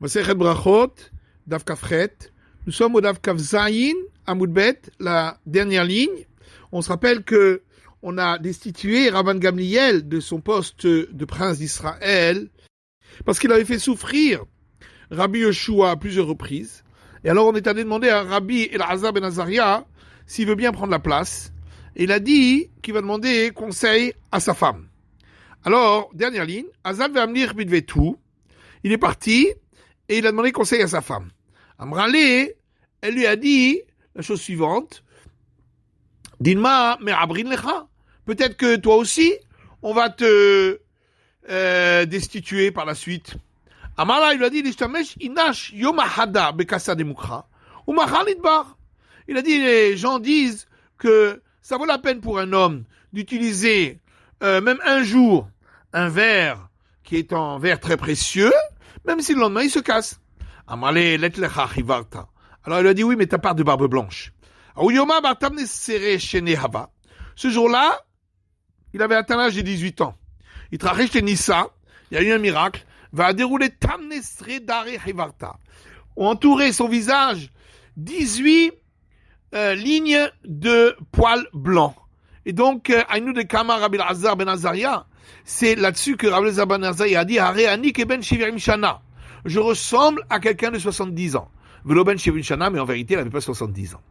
Masechet Brachot, Daf Kafret. Nous sommes au Daf Kaf Zayin, Amoud Bet, la dernière ligne. On se rappelle que on a destitué Rabban Gamliel de son poste de prince d'Israël parce qu'il avait fait souffrir Rabbi Yoshua à plusieurs reprises. Et alors on est allé demander à Rabbi Elazar ben Azaria s'il veut bien prendre la place. Et il a dit qu'il va demander conseil à sa femme. Alors, dernière ligne, Azal ve'amlir bidvetu. Il est parti et il a demandé conseil à sa femme. Amrale, elle lui a dit la chose suivante. Dinma me'abrin lecha. Peut-être que toi aussi, on va te destituer par la suite. Amala, il lui a dit, l'ishtamesh inash yom ahada bekasa demukra. Ou machal idbar. Il a dit, les gens disent que ça vaut la peine pour un homme d'utiliser même un jour un verre qui est en verre très précieux, même si le lendemain il se casse. Amale letlecha chivarta. Alors il lui a dit, oui, mais t'as pas de barbe blanche. Ce jour-là, il avait atteint l'âge de 18 ans. Il travaillait chez Nissa, il y a eu un miracle, va dérouler tamnesre dare chivarta. On entourait son visage 18 lignes de poils blancs. Et donc, Aïnou de Kama Rabbi Elazar ben Azaria, c'est là-dessus que Rabbi Elazar ben Azaria a dit, Hare ani keben shivirim shana. Je ressemble à quelqu'un de 70 ans. Velo ben shivirim shana, mais en vérité, il n'avait pas 70 ans.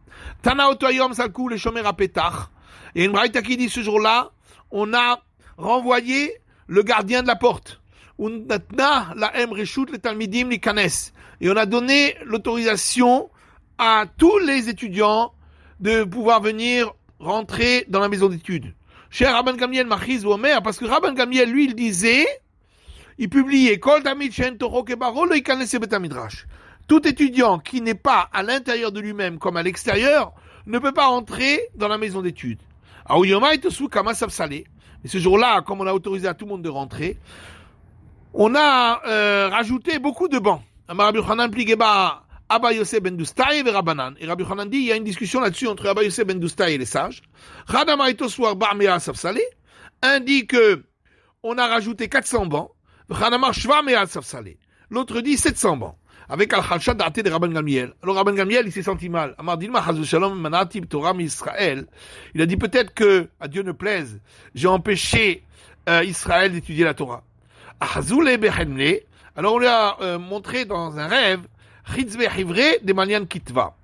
Tana otoyom salkou le shomer apetach. Et une braïta qui dit, ce jour-là, on a renvoyé le gardien de la porte. Unatna la em reshut le talmidim li kanes. Et on a donné l'autorisation à tous les étudiants de pouvoir venir rentrer dans la maison d'études. Cher Rabban Gamliel Machiz Omer, parce que Rabban Gamliel, lui, il disait, il publiait, Kol tamid shen toro kebaro lo yikanes bet midrash. Tout étudiant qui n'est pas à l'intérieur de lui-même comme à l'extérieur ne peut pas rentrer dans la maison d'études. Aouyoma etosu kama savsalé. Et ce jour-là, comme on a autorisé à tout le monde de rentrer, on a rajouté beaucoup de bancs. Amar Rabbi Yochanan pligeba Abba Yosef ben Doustaï et Rabbanan. Et Rabbi Yochanan dit, il y a une discussion là-dessus entre Abba Yosef ben Doustaï et les sages. Radama etoswar barmea safsalé. Un dit que on a rajouté 400 bancs. Radama shvamea safsalé. L'autre dit 700 bancs. Avec al-Khalshad d'Até de Rabban Gamliel. Alors Rabban Gamliel, il s'est senti mal. Amar Dilma Chazou Shalom Manati Torah Israël. Il a dit peut-être que, à Dieu ne plaise, j'ai empêché Israël d'étudier la Torah. Ahazoule Behemle. Alors on lui a montré dans un rêve Chitzve Hivre des Manian Kitma.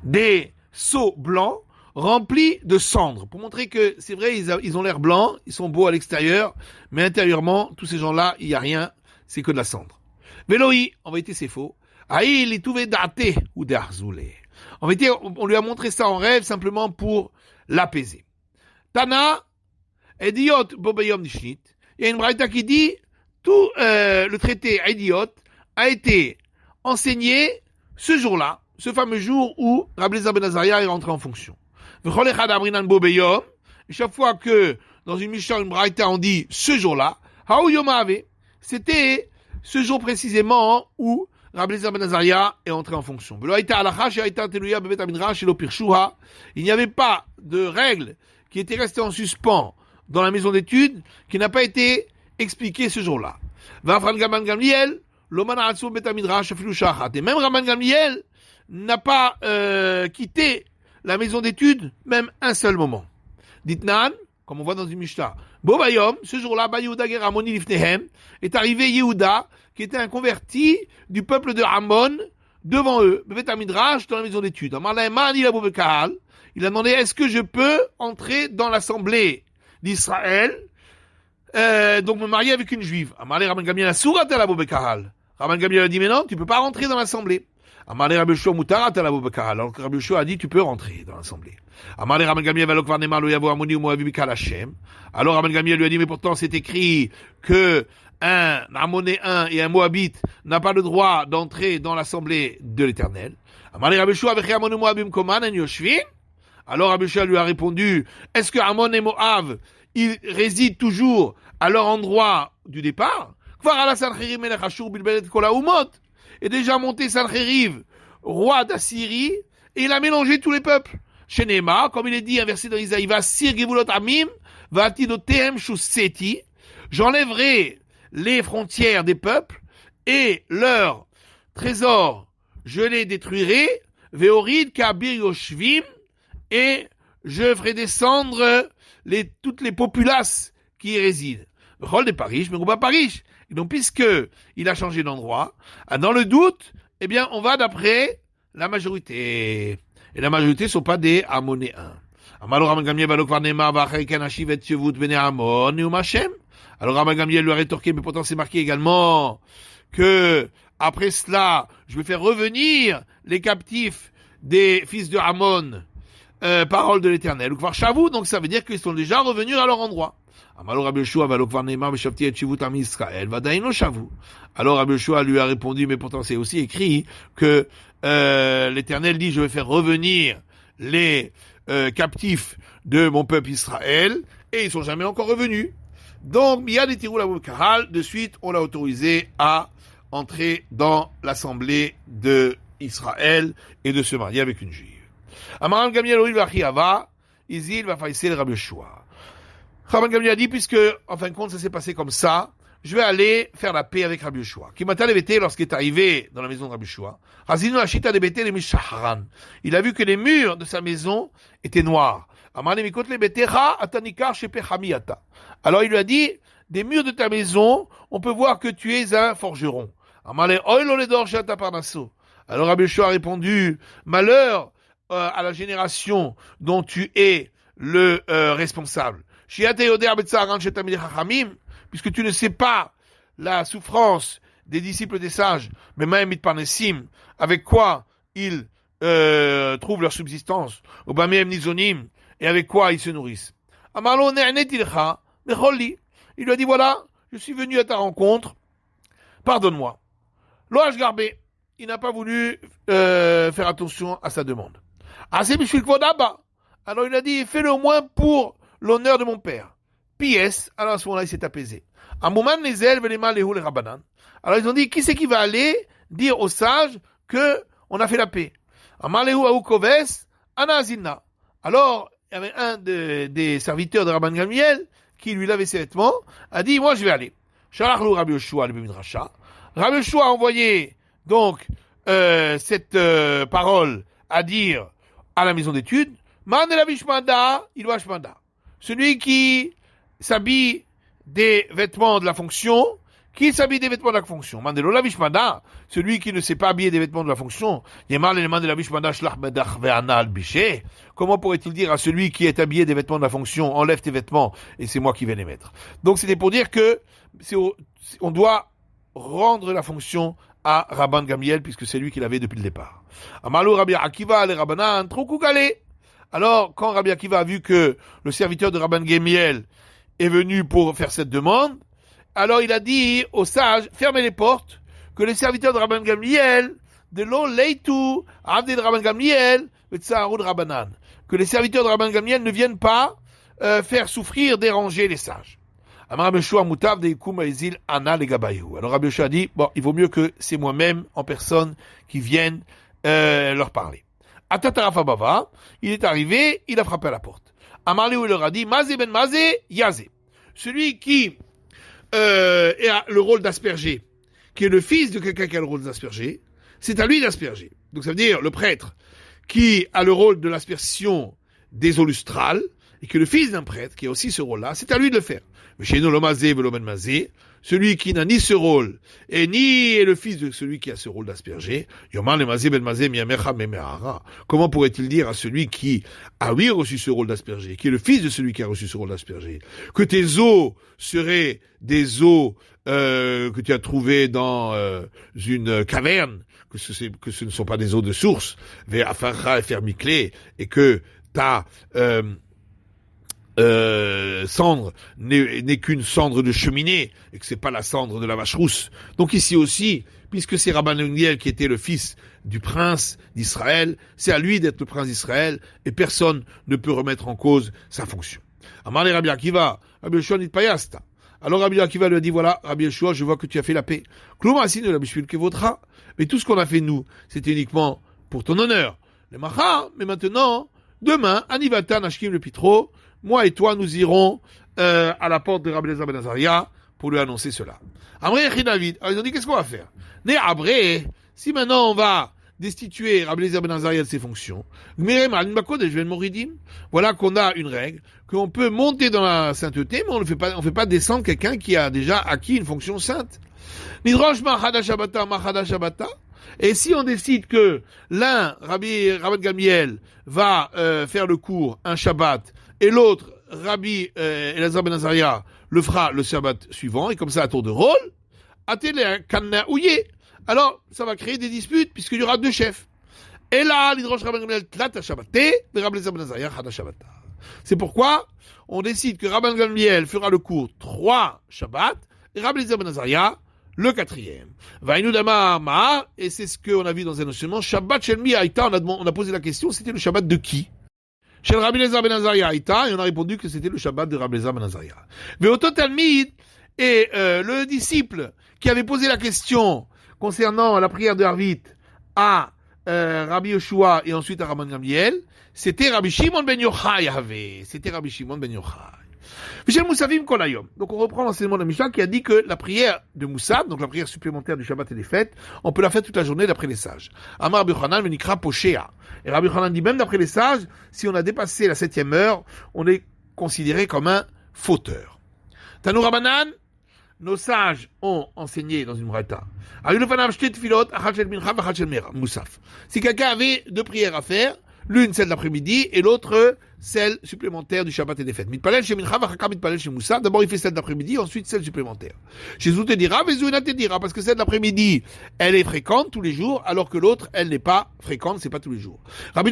Des seaux blancs remplis de cendres. Pour montrer que c'est vrai, ils ont l'air blancs, ils sont beaux à l'extérieur, mais intérieurement, tous ces gens-là, il n'y a rien, c'est que de la cendre. Veloi, en vérité c'est faux. Aïe, il trouvé daté ou d'arzoulé. En vérité, on lui a montré ça en rêve simplement pour l'apaiser. Tana, Ediot Bobeyom Nishnit. Il y a une braïta qui dit, tout le traité Ediot a été enseigné ce jour-là, ce fameux jour où Rabbi Elazar ben Azaria est rentré en fonction. Chaque fois que dans une Mishnah, une braïta, on dit ce jour-là, c'était ce jour précisément où Rabbi Elazar ben Azaria est entré en fonction. Il n'y avait pas de règle qui était restée en suspens dans la maison d'études qui n'a pas été expliquée ce jour-là. Et même Rabban Gamliel n'a pas quitté la maison d'études même un seul moment. Ditnan, comme on voit dans une Mishnah, Bobayom, ce jour-là, Yehuda ger Amoni lifnehem, est arrivé Yehuda, qui était un converti du peuple de Ammon, devant eux, Bebet Midrash, dans la maison d'études. Il a demandé, est-ce que je peux entrer dans l'assemblée d'Israël, donc me marier avec une juive? Amalé Rabban Gamliel Asurat ala Bobekahal. Rabban Gamliel a dit, mais non, tu peux pas rentrer dans l'assemblée. Amalé Rabbi Yoshua Mutarat ala Bobekahal. Alors que Rabbi Yoshua a dit, tu peux rentrer dans l'assemblée. Amalé Rabban Gamliel Valokvar Nemar lo yavo Amoni ou Moavi Bikal Hashem. Alors Rabban Gamliel lui a dit, mais pourtant c'est écrit que un Ammonéen et un Moabite n'a pas le droit d'entrer dans l'assemblée de l'Éternel. Amalé Rabbi Yoshua Vechi Amon Moabim Koman en Yoshvin. Alors Rabbi Yoshua lui a répondu, est-ce que Ammon et Moab, ils résident toujours à leur endroit du départ? Et déjà monté Sancheriv, roi d'Assyrie, et il a mélangé tous les peuples. Chez Néma, comme il est dit, un verset de Isaïe, va sir gevulot amim, va atidotehem shuseti, j'enlèverai les frontières des peuples, et leur trésor, je les détruirai, veorid kabir yoshvim, et je ferai descendre toutes les populaces qui y résident. Rôle des Paris, mais pas Paris. Et donc, puisque il a changé d'endroit, dans le doute, eh bien, on va d'après la majorité. Et la majorité ne sont pas des Amonéens. Alors Rabban Gamliel lui a rétorqué, mais pourtant c'est marqué également que après cela, je vais faire revenir les captifs des fils de Ammon, parole de l'Éternel. Donc ça veut dire qu'ils sont déjà revenus à leur endroit. Alors Rabbi Yoshua lui a répondu, mais pourtant c'est aussi écrit que l'Éternel dit, je vais faire revenir les captifs de mon peuple Israël, et ils sont jamais encore revenus. Donc, Miyad et Tirou la Kahal, de suite, on l'a autorisé à entrer dans l'assemblée de Israël et de se marier avec une juive. Amaram Gamliel Oil Vachiava, Izil va faïsser le Rabbi Yoshua. Rabban Gamliel a dit, puisque, en fin de compte, ça s'est passé comme ça, je vais aller faire la paix avec Rabbi Yoshua. Kimata Lebete, lorsqu'il est arrivé dans la maison de Rabbi Yoshua, Razinu Ashita Lebete le Mishaharan. Il a vu que les murs de sa maison étaient noirs. Amane Mikot Lebete Ra Atanikar Shepe Hamiata. Alors il lui a dit, des murs de ta maison, on peut voir que tu es un forgeron. Amane Oil Oledor Shata Parnasso. Alors Rabbi Yoshua a répondu, malheur à la génération dont tu es le responsable. Shiate Yoder Betzaran Shetamid Chachamim, puisque tu ne sais pas la souffrance des disciples des sages, mais même Mitparnesim, avec quoi ils trouvent leur subsistance, au Bamem Nizonim, et avec quoi ils se nourrissent. Amalo Ne'anetilcha, Mecholli. Il lui a dit, voilà, je suis venu à ta rencontre, pardonne-moi. Loach Garbé, il n'a pas voulu faire attention à sa demande. Assez Mishul Kvodaba. Alors il a dit, fais-le au moins pour l'honneur de mon père. P.S. Alors à ce moment-là, il s'est apaisé. Alors ils ont dit, qui c'est qui va aller dire aux sages que on a fait la paix? Alors, il y avait un des serviteurs de Rabban Gamliel qui lui lavait ses vêtements, a dit, moi je vais aller. Rabbi Yoshua a envoyé donc cette parole à dire à la maison d'études, celui qui s'habille des vêtements de la fonction, qui s'habille des vêtements de la fonction. Mandelo la vishmada, celui qui ne s'est pas habillé des vêtements de la fonction. Comment pourrait-il dire à celui qui est habillé des vêtements de la fonction, enlève tes vêtements et c'est moi qui vais les mettre. Donc c'était pour dire que on doit rendre la fonction à Rabban Gamliel puisque c'est lui qui l'avait depuis le départ. Amalu Rabbi Akiva le Rabbanan Troukukale. Alors quand Rabbi Akiva a vu que le serviteur de Rabban Gamliel est venu pour faire cette demande, alors il a dit aux sages, fermez les portes, que les serviteurs de Rabban Gamliel, de l'eau leitu, avdé de Rabban Gamliel, de Rabbanan, que les serviteurs de Rabban Gamliel ne viennent pas faire souffrir, déranger les sages. Alors Rabbi Yoshua a dit, bon, il vaut mieux que c'est moi-même en personne qui vienne leur parler. Atatarafabava, il est arrivé, il a frappé à la porte. Amarli il leur a dit, Mazé ben Mazé, Yazé. Celui qui a le rôle d'asperger, qui est le fils de quelqu'un qui a le rôle d'asperger, c'est à lui d'asperger. Donc ça veut dire le prêtre qui a le rôle de l'aspersion des eaux lustrales, et que le fils d'un prêtre qui a aussi ce rôle-là, c'est à lui de le faire. Mais chez nous, l'omazé, velomen mazé, celui qui n'a ni ce rôle, et ni est le fils de celui qui a ce rôle d'asperger, yoman le mazé ben mazé miamecha memehara. Comment pourrait-il dire à celui qui a oui reçu ce rôle d'asperger, qui est le fils de celui qui a reçu ce rôle d'asperger, que tes eaux seraient des eaux que tu as trouvées dans une caverne, que ce ne sont pas des eaux de source, vers afarra et fermiclé, et que ta cendre n'est qu'une cendre de cheminée et que c'est pas la cendre de la vache rousse. Donc ici aussi, puisque c'est Rabban Gamliel qui était le fils du prince d'Israël, c'est à lui d'être le prince d'Israël et personne ne peut remettre en cause sa fonction. Amar Rabbi Akiva, Rabbi Yoshua nit payasta. Alors Rabbi Akiva lui a dit, voilà, Rabbi Yoshua, je vois que tu as fait la paix. Mais tout ce qu'on a fait nous, c'était uniquement pour ton honneur. Le macha, mais maintenant, demain, Anivata Nashkim le Pitro, moi et toi, nous irons à la porte de Rabbi Elazar ben Azaria pour lui annoncer cela. Amré et David, alors ils ont dit, qu'est-ce qu'on va faire? Né Abré, si maintenant on va destituer Rabbi Eliezer ben Azaria de ses fonctions, voilà qu'on a une règle, qu'on peut monter dans la sainteté, mais on ne fait pas descendre quelqu'un qui a déjà acquis une fonction sainte. Nidrosh Mahada Shabata, et si on décide que l'un, Rabbi Gamliel, va faire le cours un Shabbat, et l'autre, Rabbi Elazar ben Azaria, le fera le Shabbat suivant, et comme ça à tour de rôle, alors ça va créer des disputes, puisqu'il y aura deux chefs. Et là, l'Hidrosh Rabbi Gamliel Tlata Shabbaté, et Rabbi Elazar ben Azaria Chada Shabbata. C'est pourquoi on décide que Rabbi Gamliel fera le cours 3 Shabbats, et Rabbi Elazar ben Azaria le 4e. Vainu Dama Ma, et c'est ce qu'on a vu dans un enseignement, Shabbat Shelmi Aïta, on a posé la question, c'était le Shabbat de qui? Chez le Rabbi Elazar ben Azaria Aïta, et on a répondu que c'était le Shabbat de Rabbi Elazar ben Azaria. Mais au Talmid, et le disciple qui avait posé la question concernant la prière de Harvit à Rabbi Yoshua et ensuite à Rabban Gamliel, c'était Rabbi Shimon ben Yochai. C'était Rabbi Shimon ben Yochai. Donc on reprend l'enseignement de Mishnah qui a dit que la prière de Moussaf, donc la prière supplémentaire du Shabbat et des fêtes, on peut la faire toute la journée d'après les sages. Amar Rabbi Yochanan venikra poshea. Et Rabbi Yochanan dit même d'après les sages, si on a dépassé la 7e heure, on est considéré comme un fauteur. Tanou Rabbanan, nos sages ont enseigné dans une braïta. Si quelqu'un avait 2 prières à faire, l'une celle de l'après-midi et l'autre celle supplémentaire du Shabbat et des fêtes. D'abord il fait celle d'après-midi, ensuite celle supplémentaire. Jésus te dira, parce que celle d'après-midi, elle est fréquente tous les jours, alors que l'autre, elle n'est pas fréquente, c'est pas tous les jours. Alors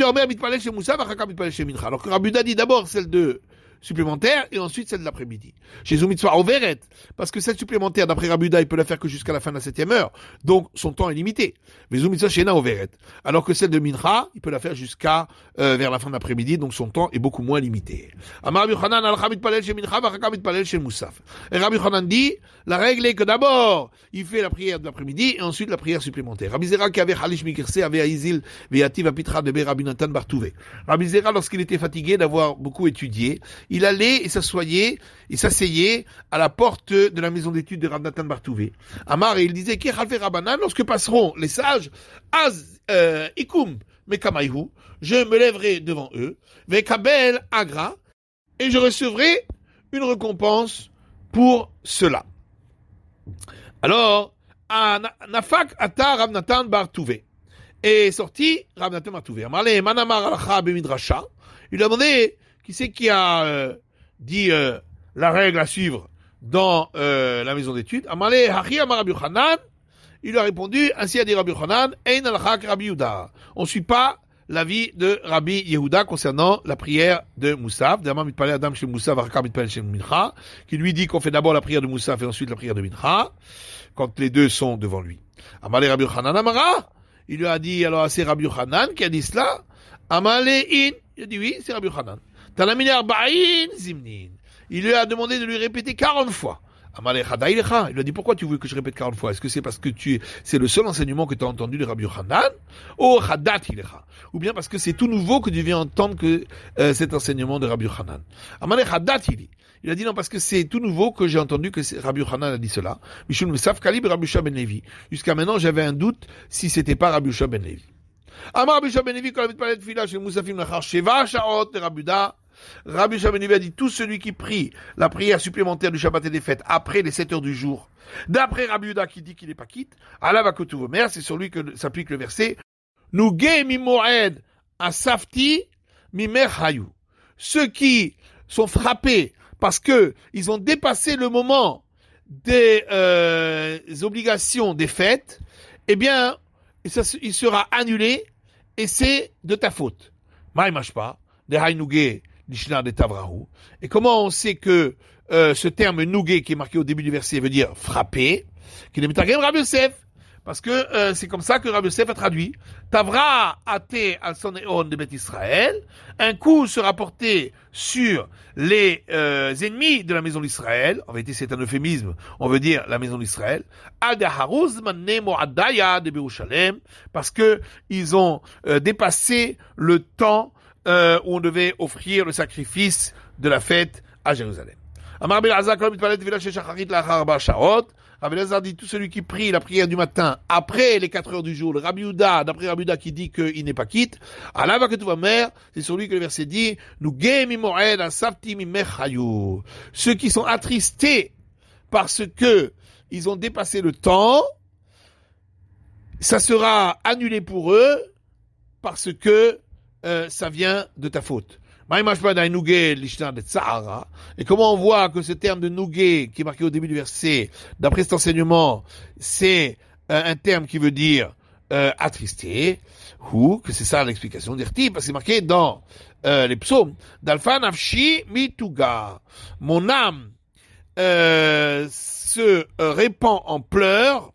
que Rabbi Uda dit d'abord celle de supplémentaire et ensuite celle de l'après-midi. Chez Mitzvah Overet, parce que celle supplémentaire, d'après Rabbi Uda, il peut la faire que jusqu'à la fin de la 7e heure, donc son temps est limité. Mais Mitzvah Shena Overet, alors que celle de Mincha, il peut la faire jusqu'à vers la fin de l'après-midi, donc son temps est beaucoup moins limité. Amar Rabbi Yochanan al Chamit Palel chez Mincha, Vachakam Palel chez Moussaf. Et Rabbi Yochanan dit, la règle est que d'abord, il fait la prière de l'après-midi et ensuite la prière supplémentaire. Rabbi Zera qui avait Halish Mikirse, avait Aizil, Veyativ Apitra de Rabbi Natan Bartouvé. Rabbi Zera, lorsqu'il était fatigué d'avoir beaucoup étudié, il allait et s'asseyait à la porte de la maison d'études de Rav Natan Bartouvé. Amar, et il disait, lorsque passeront les sages, ikum mekamaïhu, je me lèverai devant eux, vekabel agra, et je recevrai une récompense pour cela. Alors, Nafak ata Rav Natan Bartouvé. Et sorti Rav Natan Bartouvé. Amarle manamar alcha bemidrasha. Il a demandé qui c'est qui a dit la règle à suivre dans la maison d'études. Amarle hachi amar Rabbi Yochanan. Il lui a répondu, ainsi a dit Rabbi Yochanan, ein alcha Rabbi Yehuda. On ne suit pas l'avis de Rabbi Yehuda concernant la prière de Moussaf, qui lui dit qu'on fait d'abord la prière de Moussaf et ensuite la prière de Mincha, quand les deux sont devant lui. Amalé Rabbi Yochanan Amara, il lui a dit, alors c'est Rabbi Yochanan qui a dit cela. Amalé in, il a dit oui, c'est Rabbi Yochanan. Tanamine arba'in zimnin. Il lui a demandé de lui répéter 40 fois. Amalé Chada Ilecha. Il lui a dit, pourquoi tu veux que je répète 40 fois? Est-ce que c'est parce que c'est le seul enseignement que tu as entendu de Rabbi Yochanan? Oh, Chadat Ilecha. Ou bien parce que c'est tout nouveau que tu viens entendre que cet enseignement de Rabbi Yochanan. Amalé Chadat Ilecha. Il a dit non, parce que c'est tout nouveau que j'ai entendu que Rabbi Yochanan a dit cela. Mishum Mesaf Kalib Rabbi Yosha ben Levi. Jusqu'à maintenant, j'avais un doute si c'était pas Rabbi Yosha ben Levi. Amar Rabbi Yosha ben Levi, quand il avait parlé de Fila chez Moussafim Nachar Sheva Shaot de Rabbi Uda. Rabbi Yosha ben Levi a dit, tout celui qui prie la prière supplémentaire du Shabbat et des fêtes après les 7 heures du jour, d'après Rabbi Uda qui dit qu'il n'est pas quitte, Allah va kotuvomer, c'est sur lui que s'applique le verset, Nugé mimoed asafti mimer hayu. Ceux qui sont frappés parce que ils ont dépassé le moment des obligations des fêtes, eh bien, il sera annulé et c'est de ta faute. Maïmashpa, de haïnugé, l'ishna de tavrahu. Et comment on sait que ce terme nugé qui est marqué au début du verset veut dire frapper, qui est metagem Rabbi Yosef, parce que c'est comme ça que Rabbi Yosef a traduit. Tavra ate al sonéon de Beth Israël. Un coup sera porté sur les ennemis de la maison d'Israël. En vérité, c'est un euphémisme. On veut dire la maison d'Israël. Ad haruz manne mo'adaya de Yerushalem, parce que ils ont dépassé le temps où on devait offrir le sacrifice de la fête à Jérusalem. Amar Belazar, comme il parlait de Vila Shacharit la Harba Sharot. Rabbi Elazar dit tout celui qui prie la prière du matin après les 4 heures du jour. Le Rabbi Yehuda, d'après Rabbi Yehuda qui dit qu'il n'est pas quitte. Allah va que tu vas mère, c'est sur lui que le verset dit, nous mimoed asafti mimechayu. Ceux qui sont attristés parce que ils ont dépassé le temps, ça sera annulé pour eux parce que ça vient de ta faute. Et comment on voit que ce terme de nougué qui est marqué au début du verset, d'après cet enseignement, c'est un terme qui veut dire attristé, ou que c'est ça l'explication d'Irti, parce que c'est marqué dans les psaumes. Dalfa nafshi mituga. Mon âme se répand en pleurs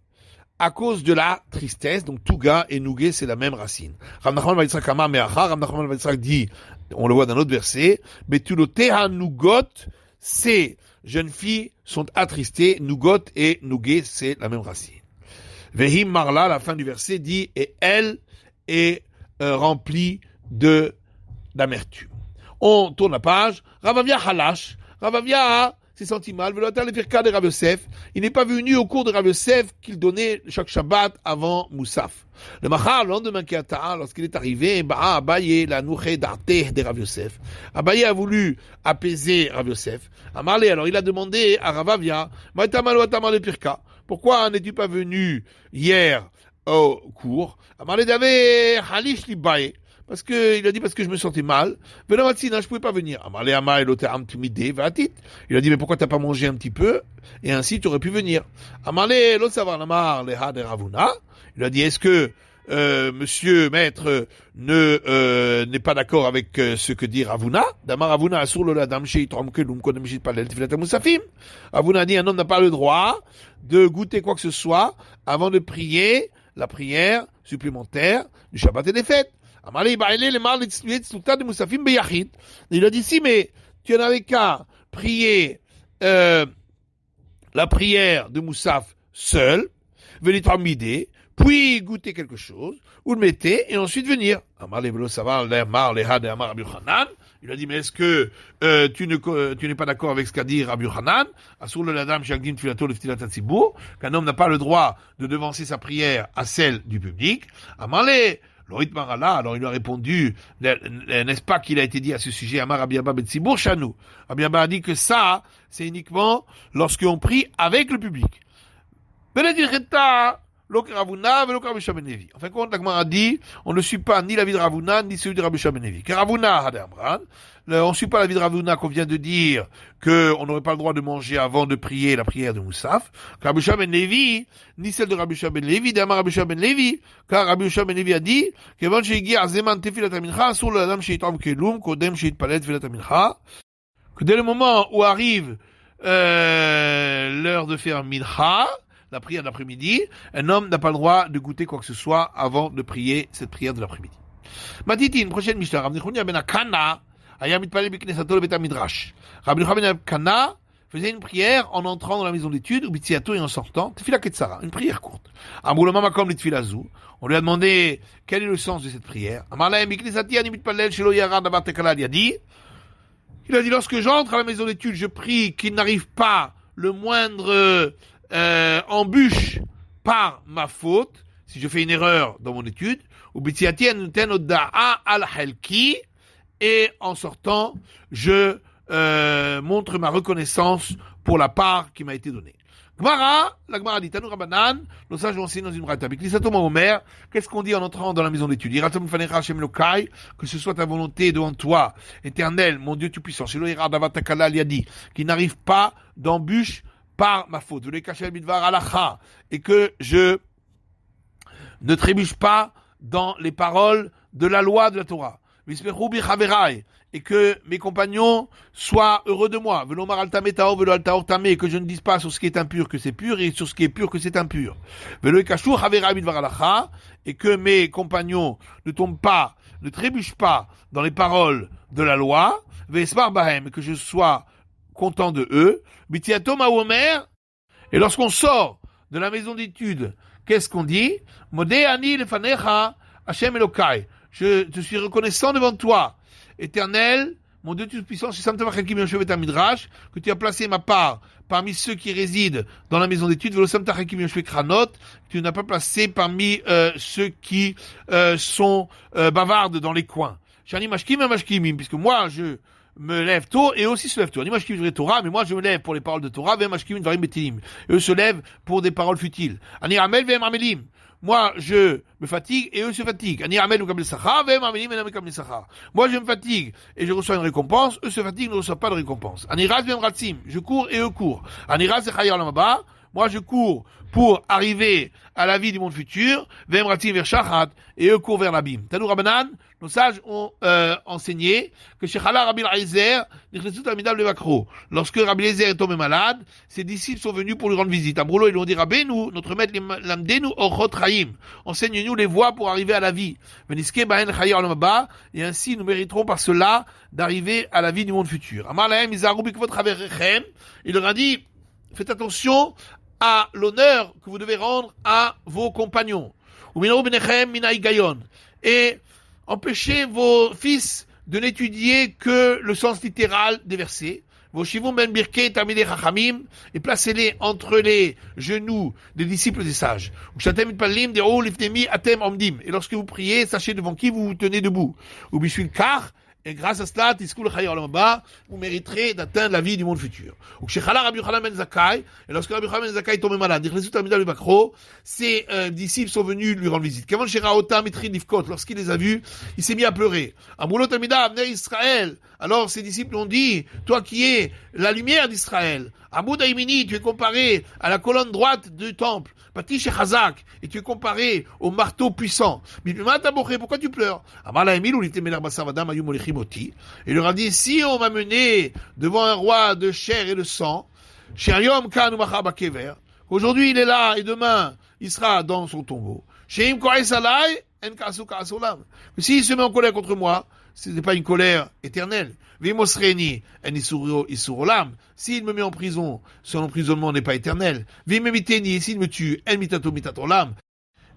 à cause de la tristesse. Donc Touga et Nougué, c'est la même racine. Rav Nachman bar Yitzchak Amar Me'achar, Rav Nachman bar Yitzchak dit, on le voit dans l'autre verset, Betuloteha Nougot, ces jeunes filles sont attristées. Nougot et Nougué, c'est la même racine. Vehim Marla, la fin du verset dit, et elle est remplie d'amertume. On tourne la page. Ravavia Halash, Ravavia s'est senti mal. De Rav Yosef. Il n'est pas venu au cours de Rav Yosef qu'il donnait chaque Shabbat avant Moussaf. Le Machar, le lendemain Kiata'a, lorsqu'il est arrivé, Abaye, la nouché d'Arte de Rav Yosef. Abaye a voulu apaiser Rav Yosef. Amarle, alors il a demandé à Ravavia, pourquoi n'es-tu pas venu hier au cours? Amarle d'Ave, Halish Libaye. Parce que, il a dit parce que je me sentais mal. Je pouvais pas venir. Il a dit, mais pourquoi t'as pas mangé un petit peu? Et ainsi, tu aurais pu venir. Il a dit, est-ce que, monsieur maître, n'est pas d'accord avec ce que dit Ravuna? Ravuna a dit, un homme n'a pas le droit de goûter quoi que ce soit avant de prier la prière supplémentaire du Shabbat et des fêtes. Il a dit, si, mais tu n'avais qu'à prier la prière de Moussaf seul, puis goûter quelque chose, ou le mettez, et ensuite venir. Il a dit, mais est-ce que tu n'es pas d'accord avec ce qu'a dit Rabbi Yochanan, qu'un homme n'a pas le droit de devancer sa prière à celle du public? Alors il lui a répondu, n'est-ce pas qu'il a été dit à ce sujet, Amar Rabbi Abba Betsibour Chanou. Rabbi Abba a dit que ça, c'est uniquement lorsqu'on prie avec le public. En fin de compte, la Gemara a dit, on ne suit pas ni l'avis de Ravuna, ni celui de Rabbi Shua ben Levi. Car Ravuna, on ne suit pas l'avis de Ravuna qu'on vient de dire qu'on n'aurait pas le droit de manger avant de prier la prière de Moussaf. Car Rabbi Shua ben Levi, ni celle de Rabbi Shua ben Levi, d'Amar Rabbi Shua ben Levi, car Rabbi Shua ben Levi a dit, que dès le moment où arrive l'heure de faire mincha, la prière de l'après-midi, un homme n'a pas le droit de goûter quoi que ce soit avant de prier cette prière de l'après-midi. Matiti, une prochaine Mishnah. Rabbi Yehuda ben Akana aya mitpalel biknesato le bet midrash. Rabbi Yehuda ben Akana faisait une prière en entrant dans la maison d'études, ou bitziato et en sortant, tefila ketzara, une prière courte. Amroulama makom litfilazu. On lui a demandé quel est le sens de cette prière. Amarla biknesati ani mitpalel shelo yara davar tekala yadi. Il a dit, lorsque j'entre à la maison d'études, je prie qu'il n'arrive pas le moindre embûche par ma faute, si je fais une erreur dans mon étude, ou et en sortant, je montre ma reconnaissance pour la part qui m'a été donnée. La Gemara dit, Tanu Rabbanan, nos sages ont enseigné dans une braïta. Qu'est-ce qu'on dit en entrant dans la maison d'études? Que ce soit ta volonté devant toi, éternel, mon Dieu tout-puissant, qui n'arrive pas d'embûche par ma faute, et que je ne trébuche pas dans les paroles de la loi de la Torah, et que mes compagnons soient heureux de moi, et que je ne dise pas sur ce qui est impur que c'est pur, et sur ce qui est pur que c'est impur, et que mes compagnons ne tombent pas, ne trébuchent pas dans les paroles de la loi, et que je sois content de eux. Et lorsqu'on sort de la maison d'études, qu'est-ce qu'on dit? Je te suis reconnaissant devant toi, éternel, mon Dieu Tout-Puissant, que tu as placé ma part parmi ceux qui résident dans la maison d'études, que tu n'as pas placé parmi ceux qui sont bavardes dans les coins. Puisque moi, je me lève tôt et eux aussi se lèvent tôt. Torah, mais moi je me lève pour les paroles de Torah, et eux se lèvent pour des paroles futiles. Moi, je me fatigue et eux se fatiguent. Moi, je me fatigue et je reçois une récompense. Eux se fatiguent et ne reçoivent pas de récompense. Je cours et eux courent. Moi, je cours pour arriver à la vie du monde futur. Et eux courent vers l'abîme. Tanou Rabbanan, nos sages ont enseigné que Shechala Rabbi Eliezer, lorsque Rabbi Eliezer est tombé malade, ses disciples sont venus pour lui rendre visite. À Brolo, ils lui ont dit, Rabbeinu, notre maître, l'amdenu orchot chaim, enseigne-nous les voies pour arriver à la vie. Et ainsi, nous mériterons par cela d'arriver à la vie du monde futur. Il leur a dit, faites attention à l'honneur que vous devez rendre à vos compagnons. Et empêchez vos fils de n'étudier que le sens littéral des versets. Et placez-les entre les genoux des disciples des sages. Et lorsque vous priez, sachez devant qui vous vous tenez debout. Et grâce à cela, vous mériterez d'atteindre la vie du monde futur. Et lorsque Rabbi Yochanan ben Zakkai est tombé malade, ses disciples sont venus lui rendre visite. Lorsqu'il les a vus, il s'est mis à pleurer. Alors ses disciples ont dit, toi qui es la lumière d'Israël, tu es comparé à la colonne droite du temple. Patish et Chazak, et tu es comparé au marteau puissant. Pourquoi tu pleures? Il leur a dit, si on m'a mené devant un roi de chair et de sang, aujourd'hui il est là et demain il sera dans son tombeau. S'il se met en colère contre moi, ce n'est pas une colère éternelle. S'il me met en prison, son emprisonnement n'est pas éternel. S'il me tue,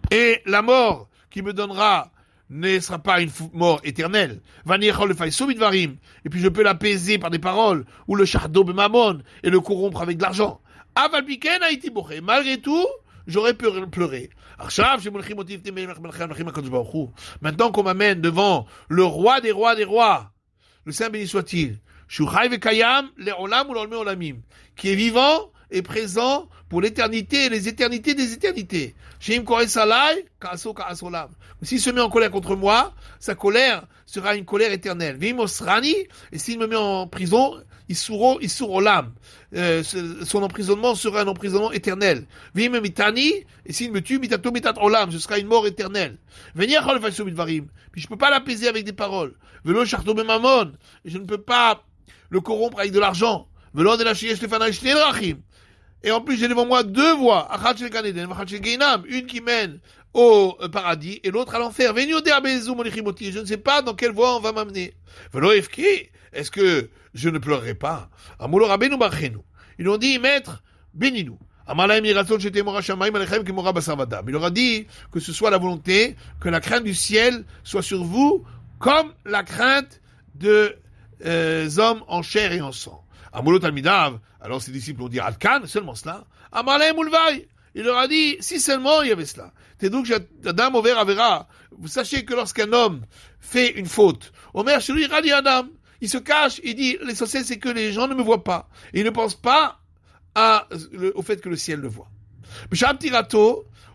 et la mort qu'il me donnera ne sera pas une mort éternelle. Et puis je peux l'apaiser par des paroles, ou le chardo bemamon, et le corrompre avec de l'argent. Malgré tout, j'aurais pleuré. Maintenant qu'on m'amène devant le roi des rois des rois, le Saint béni soit-il, qui est vivant et présent pour l'éternité et les éternités des éternités. S'il se met en colère contre moi, sa colère sera une colère éternelle. Et s'il me met en prison, son emprisonnement sera un emprisonnement éternel. Et s'il me tue, ce sera une mort éternelle. Puis je peux pas l'apaiser avec des paroles. Et je ne peux pas le corrompre avec de l'argent. Et en plus, j'ai devant moi deux voies. Une qui mène au paradis et l'autre à l'enfer. Je ne sais pas dans quelle voie on va m'amener. Est-ce que je ne pleurerai pas? Ils ont dit, maître, bénis-nous. Il leur a dit que ce soit la volonté, que la crainte du ciel soit sur vous comme la crainte de hommes en chair et en sang. Alors ses disciples ont dit, Alkan, seulement cela. Il leur a dit, si seulement il y avait cela. Vous sachez que lorsqu'un homme fait une faute, Omer Shuri Radi Adam, il se cache, il dit, l'essentiel c'est que les gens ne me voient pas. Et il ne pense pas au fait que le ciel le voit.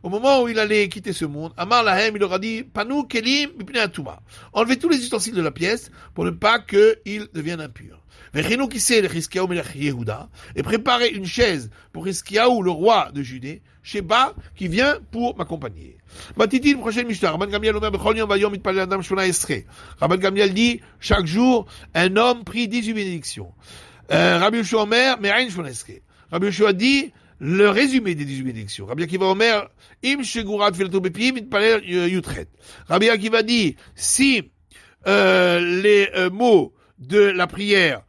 Au moment où il allait quitter ce monde, Amar Lahem, il leur a dit, Panou Kelim Mipnei Atuma. Enlevez tous les ustensiles de la pièce pour ne pas qu'ils deviennent impurs. Et préparez une chaise pour Hiskiaou, le roi de Judée, Sheba, qui vient pour m'accompagner. Matiti, le prochain Mishnah, Rabban Gamliel dit, chaque jour, un homme prie 18 bénédictions. Rabbi Yoshua Omer, Me'ain Shmonaesre. Rabbi Yoshua dit, le résumé des 18 bénédictions. Rabbi Akiva Omer, Im Shegurat Filato Bepim, Mitpaler Yutret. Rabbi Akiva dit, si les mots de la prière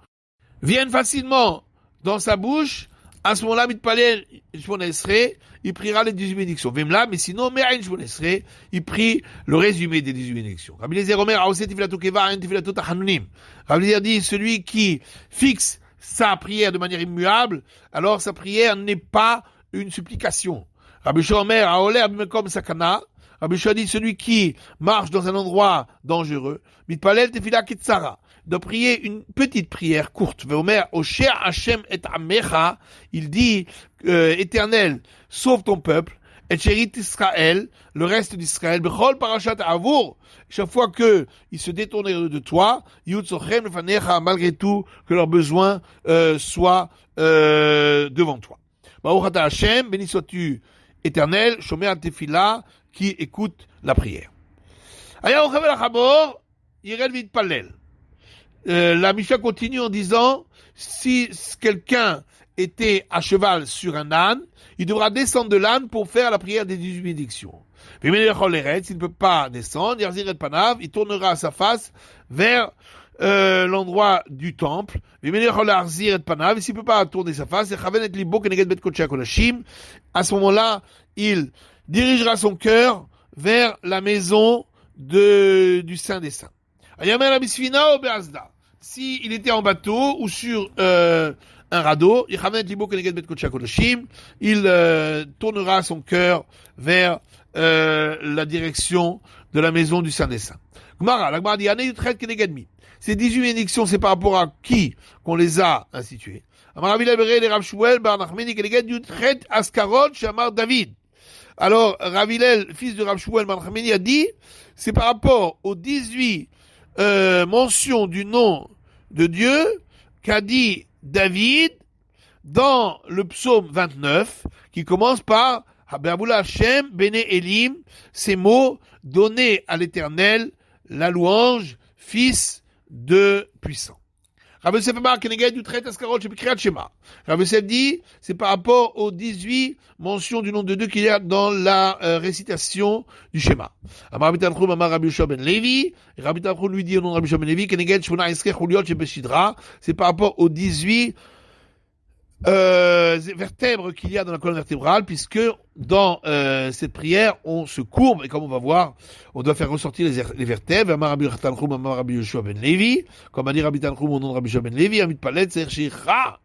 viennent facilement dans sa bouche, À ce moment-là, mitpalel Shmona Esrei, il priera les 18 bénédictions. Vemla, mais sinon, Me'ain Shmona Esrei, il prie le résumé des 18 bénédictions. Rabbi Eliezer Omer, Aoseh Tefilato Keva, Ain Tefilato Tachanunim. Rabbi Eliezer dit, celui qui fixe sa prière de manière immuable, alors sa prière n'est pas une supplication. Rabbi Shua Omer, Aoler Bimekom Sakana. Rabbi Shua dit, celui qui marche dans un endroit dangereux, mitpalel Tefila Ketsara, de prier une petite prière courte. Veomer, Osher Hashem et Amecha, il dit, Éternel, sauve ton peuple, et chérit Israël, le reste d'Israël, Bechol Parashat Avour, chaque fois que ils se détournent de toi, Yud Sochem Lefanecha, malgré tout, que leurs besoins soient devant toi. Baruch Ata Hashem, béni sois-tu, Éternel, Shomer Tefila, qui écoute la prière. Aya Ochavel Achabor, Yirel Vitpalel. La Mishnah continue en disant, si quelqu'un était à cheval sur un âne, il devra descendre de l'âne pour faire la prière des 18 bénédictions. S'il ne peut pas descendre, il tournera sa face vers l'endroit du temple. S'il ne peut pas tourner sa face, à ce moment-là, il dirigera son cœur vers la maison du Saint des Saints. Si il était en bateau ou sur un radeau, il tournera son cœur vers la direction de la maison du Saint des Saints. Ces 18 bénédictions, c'est par rapport à qui qu'on les a instituées. Alors, Ravilel, fils de Rav Shmuel Bar Nachmani, a dit, c'est par rapport aux 18 mentions du nom de Dieu qu'a dit David dans le psaume 29, qui commence par Habeabula Hashem Bene Elim, ces mots donnés à l'Éternel, la louange, fils de puissant. Rav Yosef Amar Keneged Yutret Askarot Shebikriat Shema. Rav Yosef dit, c'est par rapport aux 18 mentions du nom de Dieu qu'il y a dans la récitation du Shema. Amar Rabbi Tanchum Amar Rabbi Yoshua ben Levi. Rabbi Tanchum lui dit au nom de Rabbi Yoshua ben Levi, Keneged Shmona Esrei Chuliot Shebeshidra. C'est par rapport aux 18 vertèbres qu'il y a dans la colonne vertébrale, puisque dans cette prière, on se courbe, et comme on va voir, on doit faire ressortir les vertèbres. Amar Rabbi Tanchum, Amar Rabbi Yoshua ben Levi, comme a dit Rabbi Tanchum au nom de Rabbi Yoshua ben Levi, Amit Palet, Serchicha.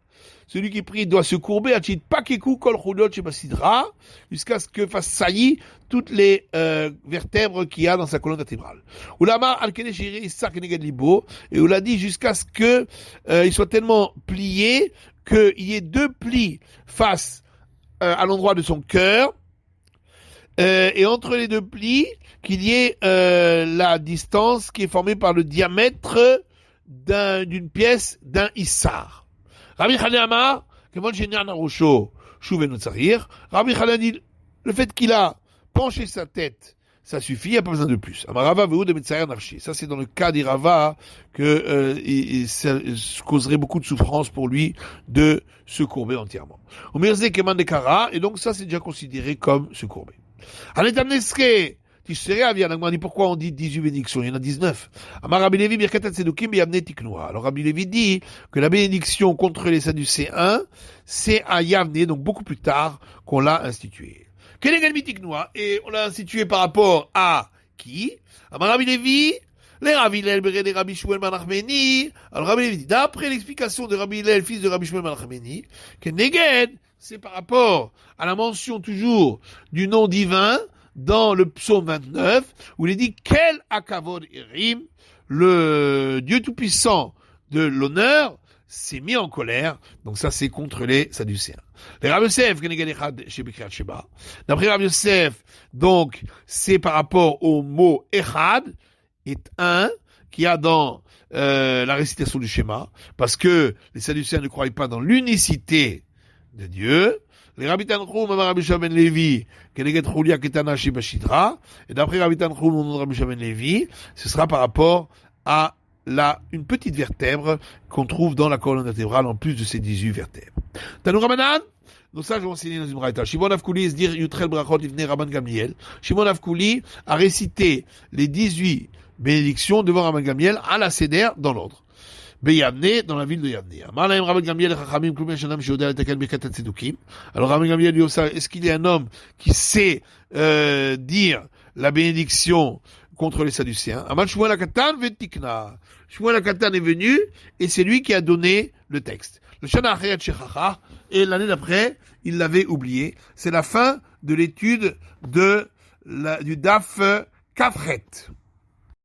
Celui qui prie doit se courber, Achit Pakeku Kol Chulot Shebasidra, jusqu'à ce que fasse saillie toutes les vertèbres qu'il y a dans sa colonne vertébrale. Ulama Al-Kedesh Issa Keneged Libo, et on l'a dit jusqu'à ce que il soit tellement plié qu'il y ait 2 plis face à l'endroit de son cœur, et entre les 2 plis, qu'il y ait la distance qui est formée par le diamètre d'une pièce d'un issar. Rabbi Chaneh Amar, Kemon Shenyana Rosho, Shuvenu Tsarir. Rabbi Chaneh dit, le fait qu'il a penché sa tête, ça suffit, il n'y a pas besoin de plus. Amarava Vehu de Metzayer Nafshi. Ça, c'est dans le cas d'Irava que ça causerait beaucoup de souffrance pour lui de se courber entièrement. Umirze Keman Dekara, et donc ça, c'est déjà considéré comme se courber. Anetam Neske, Nagma dit pourquoi on dit 18 bénédictions, il y en a 19. Amar Rabbi Levi Birkat Tzedukim Beyavne Tiknoa. Alors Rabbi Levi dit que la bénédiction contre les Sadducéens, c'est à Yavne, donc beaucoup plus tard qu'on l'a instituée. Et on l'a institué par rapport à qui? Amar Rabbi Levi, les Rabbi Hillel Bered et Rabbi Shmuel Bar Nachmani. Alors Rabbi Levi dit, d'après l'explication de Rabbi Hillel, fils de Rabbi Shmuel Bar Nachmani, que Neged, c'est par rapport à la mention toujours du nom divin dans le psaume 29, où il est dit, quel akavod erim, le Dieu tout-puissant de l'honneur, s'est mis en colère. Donc ça, c'est contre les Sadducéens. Les Rav Yosef, d'après Rav Yosef, donc, c'est par rapport au mot Echad, est un, qu'il y a dans la récitation du schéma, parce que les Sadducéens ne croient pas dans l'unicité de Dieu. Les Rabbi Tanchum, Amar Rabbi Yoshua ben Levi, Keneged Chulia Ketana Shebashidra, et d'après Rabbi Tanchum, au nom de Rabbi Yoshua ben Levi, ce sera par rapport à une petite vertèbre qu'on trouve dans la colonne vertébrale en plus de ces 18 vertèbres. Tanou Ramanan, nos sages vont enseigner dans une braïta. Shimon Avkouli se dire Yutrel Brachot Livnei Rabban Gamliel. Shimon Avkouli a récité les 18 bénédictions devant Rabban Gamliel à la Seder dans l'ordre. Beyamne, dans la ville de Yamne. Alors Rabbi Gamliel lui aussi, est-ce qu'il y a un homme qui sait dire la bénédiction contre les Sadducéens? Amal Shmuel HaKatan vetikna. Shmuel HaKatan est venu et c'est lui qui a donné le texte. Le Shana Achayat Shechacha, et l'année d'après, il l'avait oublié. C'est la fin de l'étude du Daf Kafret.